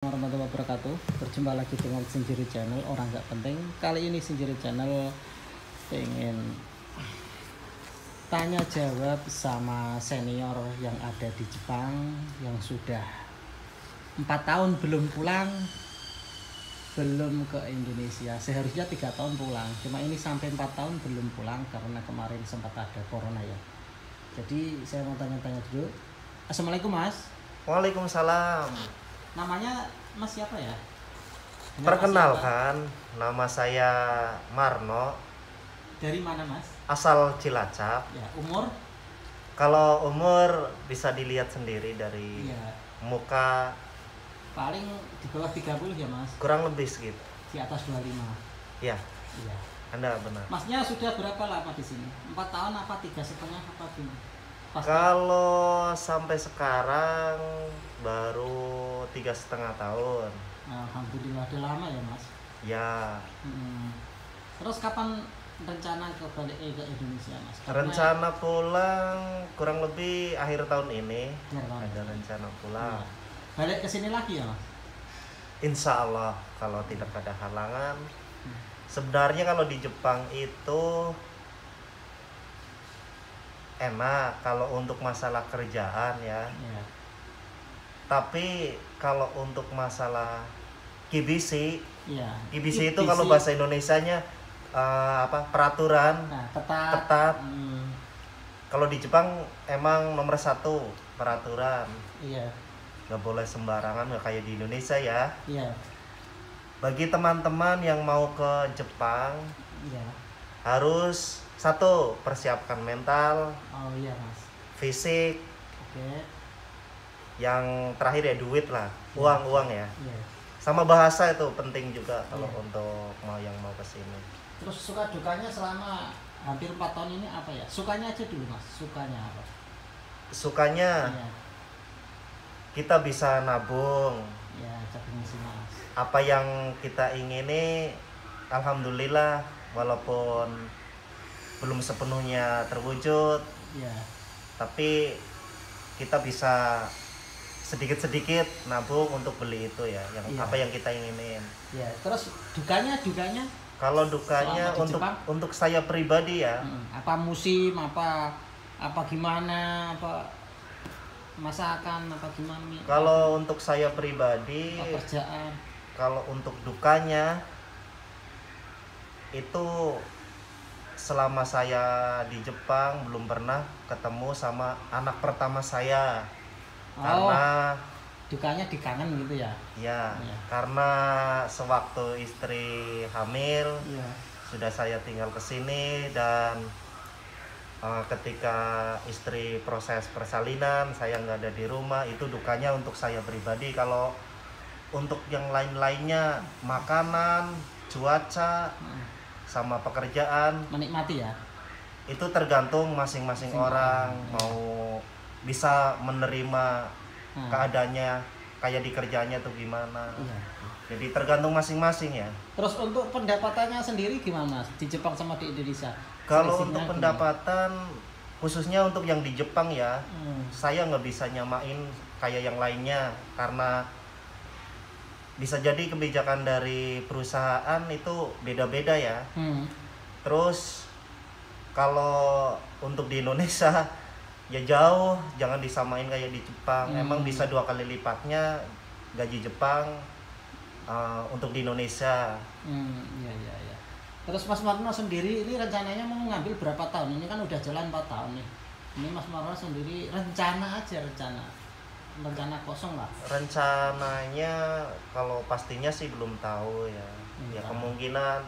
Warahmatullahi wabarakatuh. Berjumpa lagi dengan Senjiri Channel, orang nggak penting. Kali ini Senjiri Channel pengen tanya jawab sama senior yang ada di Jepang yang sudah 4 tahun belum pulang, belum ke Indonesia. Seharusnya 3 tahun pulang, cuma ini sampai 4 tahun belum pulang karena kemarin sempat ada corona ya. Jadi saya mau tanya-tanya dulu. Assalamualaikum Mas. Waalaikumsalam. Namanya Mas siapa ya? Perkenalkan, nama saya Marno, Dari mana Mas? asal Cilacap. Ya, umur? Kalau umur bisa dilihat sendiri dari Iya, muka, paling di bawah 30 ya Mas? kurang lebih segitu. Di atas 25. Ya, Iya. Anda benar. Masnya sudah berapa lama di sini? 4 tahun apa 3,5 apa gimana? Kalau sampai sekarang baru 3,5 tahun. Alhamdulillah udah lama ya Mas. Ya, Terus kapan rencana balik ke Indonesia Mas? rencana pulang kurang lebih akhir tahun ini. Ya, Bang. Ada rencana pulang. Iya. Balik ke sini lagi ya Mas? Insya Allah kalau tidak ada halangan. Sebenarnya kalau di Jepang itu enak kalau untuk masalah kerjaan ya. Iya. Tapi kalau untuk masalah KBC, Iya. KBC itu kalau bahasa Indonesianya peraturan Nah, ketat. ketat. Hmm, Kalau di Jepang emang nomor 1 peraturan. iya. Nggak boleh sembarangan, nggak kayak di Indonesia ya. Iya. Bagi teman-teman yang mau ke Jepang Iya. harus 1, persiapkan mental, Oh iya Mas. fisik, Oke. yang terakhir ya duit lah, uang ya. Iya. Sama bahasa itu penting juga kalau Iya. untuk yang mau ke sini. Terus suka dukanya selama hampir 4 tahun ini apa ya? Sukanya aja dulu Mas. Sukanya apa? Sukanya Iya. kita bisa nabung, Ya, tabungan sih Mas. apa yang kita ingini, alhamdulillah walaupun belum sepenuhnya terwujud, Iya. tapi kita bisa sedikit-sedikit nabung untuk beli itu ya, yang Iya. apa yang kita inginin. Ya, terus dukanya Kalau dukanya selama di Jepang? untuk saya pribadi ya, apa musim, apa gimana, apa masakan, apa gimana? kalau untuk saya pribadi, apa kerjaan? kalau untuk dukanya itu selama saya di Jepang belum pernah ketemu sama anak pertama saya. Oh, Karena dukanya dikangen gitu ya? ya, Iya. karena sewaktu istri hamil Iya. sudah saya tinggal ke sini dan ketika istri proses persalinan saya nggak ada di rumah, itu dukanya untuk saya pribadi. Kalau untuk yang lain-lainnya, makanan, cuaca, sama pekerjaan, Menikmati ya? itu tergantung masing-masing orang mau bisa menerima keadaannya kayak di kerjanya tuh gimana. Iya. Jadi tergantung masing-masing ya. Terus untuk pendapatannya sendiri gimana Mas? Di Jepang sama di Indonesia? Kalau Selisihnya untuk gimana? pendapatan, khususnya untuk yang di Jepang ya, Hmm. saya nggak bisa nyamain kayak yang lainnya karena bisa jadi kebijakan dari perusahaan itu beda-beda ya. Terus kalau untuk di Indonesia ya jauh, jangan disamain kayak di Jepang. Emang bisa 2 kali lipatnya gaji Jepang untuk di Indonesia. Iya iya iya. Terus Mas Marno sendiri ini rencananya mau ngambil berapa tahun? Ini kan udah jalan 4 tahun nih. Ini Mas Marno sendiri rencana kosong lah. Rencananya kalau pastinya sih belum tahu ya. Ya kemungkinan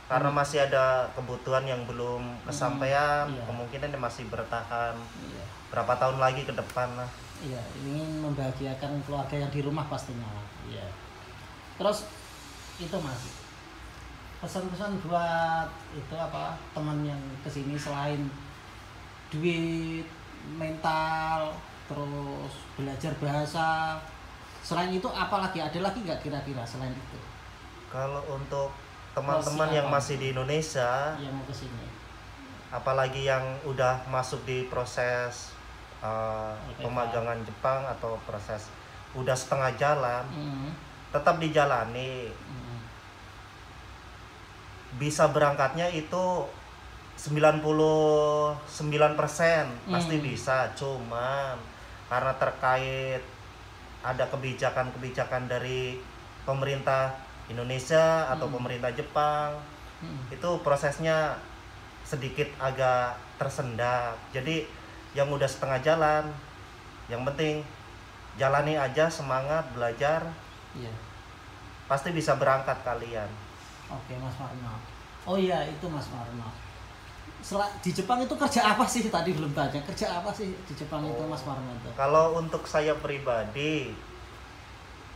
karena masih ada kebutuhan yang belum kesampaian, Iya. kemungkinan dia masih bertahan Iya. berapa tahun lagi ke depan lah. Iya, ingin membahagiakan keluarga yang di rumah pastinya. Iya. Terus itu Mas, pesan-pesan buat itu apa teman yang kesini selain duit, mental, terus belajar bahasa, selain itu apa lagi? Ada lagi nggak kira-kira selain itu Kalau untuk teman-teman yang masih di Indonesia, yang mau kesini? apalagi yang udah masuk di proses pemagangan Jepang atau proses udah setengah jalan, tetap dijalani. Bisa berangkatnya itu 99% pasti bisa, cuman karena terkait ada kebijakan-kebijakan dari pemerintah Indonesia atau pemerintah Jepang, itu prosesnya sedikit agak tersendat. Jadi yang udah setengah jalan, yang penting jalani aja, semangat belajar, pasti bisa berangkat kalian. Oke Mas Marno. Oh iya itu Mas Marno, di Jepang itu kerja apa sih, tadi belum tanya, kerja apa sih di Jepang itu Mas Marno itu? Kalau untuk saya pribadi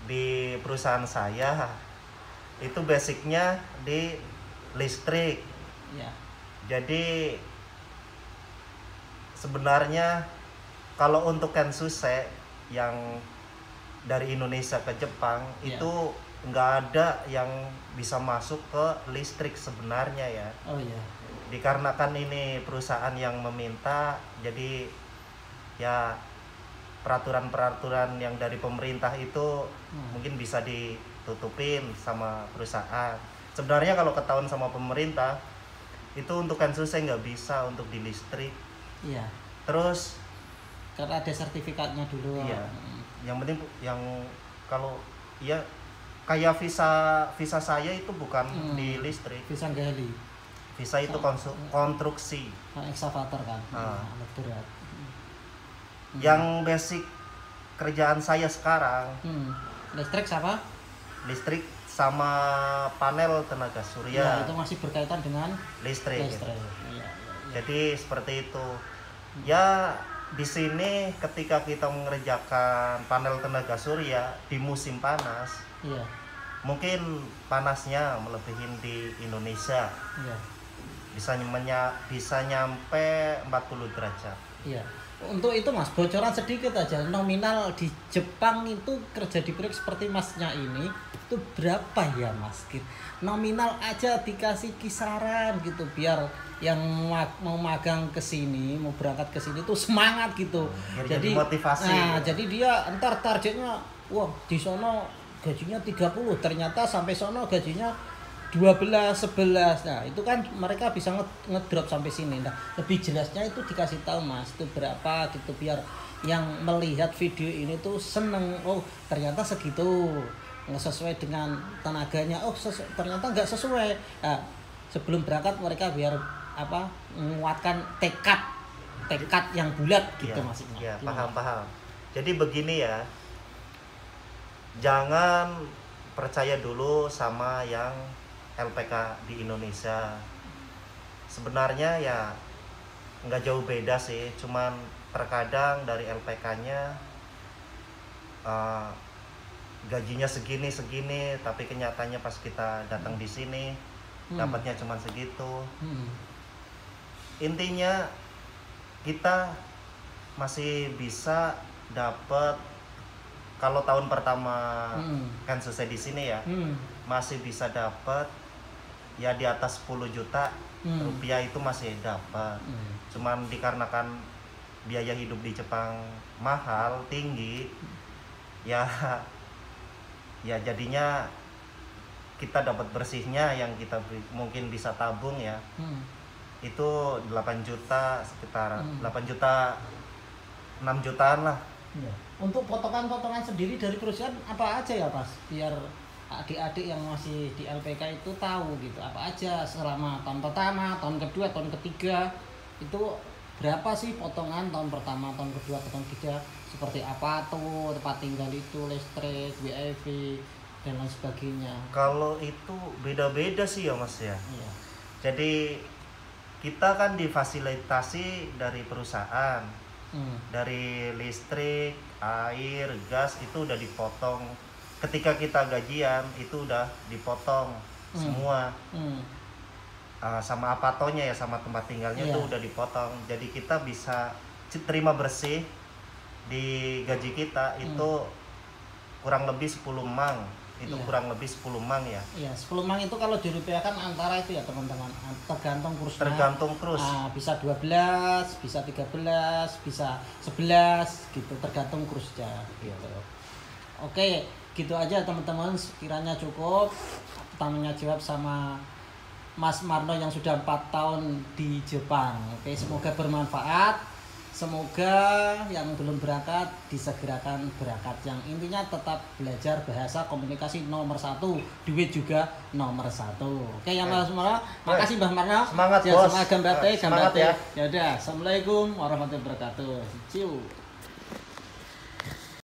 di perusahaan saya itu basicnya di listrik. Jadi sebenarnya kalau untuk Kensuse yang dari Indonesia ke Jepang itu nggak ada yang bisa masuk ke listrik sebenarnya ya. Dikarenakan ini perusahaan yang meminta, jadi ya peraturan-peraturan yang dari pemerintah itu mungkin bisa ditutupin sama perusahaan. Sebenarnya kalau ketahuan sama pemerintah itu untuk Kensuse nggak bisa untuk di listrik. Terus karena ada sertifikatnya dulu. Yang penting yang kalau kayak visa saya itu bukan di listrik. Visa gali. Visa itu konstruksi. Ekskavator kan. Alat berat. Yang basic kerjaan saya sekarang listrik sama? Listrik sama panel tenaga surya. Itu masih berkaitan dengan listrik. Gitu. Jadi seperti itu. Ya di sini ketika kita mengerjakan panel tenaga surya di musim panas, mungkin panasnya melebihi di Indonesia. Bisa nyampe 40 derajat. Untuk itu Mas, bocoran sedikit aja, nominal di Jepang itu kerja di proyek seperti Masnya ini itu berapa ya Mas? Nominal aja dikasih kisaran gitu, biar yang mau magang ke sini, mau berangkat ke sini tuh semangat gitu. Jadi motivasi. Jadi dia entar targetnya, wah di sono gajinya 30, ternyata sampai sono gajinya 12, 11. Nah, itu kan mereka bisa ngedrop sampai sini. Nah, lebih jelasnya itu dikasih tahu Mas, itu berapa gitu biar yang melihat video ini tuh seneng. Oh, ternyata segitu. Nggak sesuai dengan tenaganya. Oh, ternyata nggak sesuai. Nah, sebelum berangkat mereka biar menguatkan tekad yang bulat gitu maksudnya. Paham. Jadi begini ya. Jangan percaya dulu sama yang LPK di Indonesia. Sebenarnya ya nggak jauh beda sih, cuman terkadang dari LPK-nya gajinya segini, tapi kenyataannya pas kita datang di sini dapatnya cuma segitu. Intinya kita masih bisa dapat, kalau tahun pertama kan selesai di sini ya, masih bisa dapat ya di atas 10 juta rupiah itu masih dapat. Cuman dikarenakan biaya hidup di Jepang mahal, tinggi, ya jadinya kita dapat bersihnya yang kita mungkin bisa tabung ya. Itu 8 juta, sekitar 8 juta 6 jutaan lah. Untuk potongan-potongan sendiri dari perusahaan apa aja ya Mas? Biar adik-adik yang masih di LPK itu tahu gitu, apa aja selama tahun pertama, tahun kedua, tahun ketiga itu berapa sih potongan tahun pertama, tahun kedua, tahun ketiga, seperti apa tuh tempat tinggal itu, listrik, WiFi dan lain sebagainya. Kalau itu beda-beda sih ya Mas ya. Jadi kita kan difasilitasi dari perusahaan, dari listrik, air, gas itu udah dipotong. Ketika kita gajian itu udah dipotong semua. Sama apatonya ya, sama tempat tinggalnya itu udah dipotong. Jadi kita bisa terima bersih di gaji kita itu kurang lebih 10 mang. Itu kurang lebih 10 mang ya. Iya, 10 mang itu kalau dirupiahkan antara itu ya teman-teman, tergantung kursnya. Tergantung kurs. Bisa 12, bisa 13, bisa 11 gitu, tergantung kursnya gitu. Oke, gitu aja teman-teman, sekiranya cukup pertamanya jawab sama Mas Marno yang sudah 4 tahun di Jepang. Oke, semoga bermanfaat. Semoga yang belum berangkat disegerakan berangkat. Yang intinya tetap belajar bahasa, komunikasi nomor 1, duit juga nomor 1. Oke ya Mas Marno, makasih Mbah Marno. Semangat ya, bos. Semangat gambate. Semangat ya. Ya udah, assalamualaikum warahmatullahi wabarakatuh. Ciu.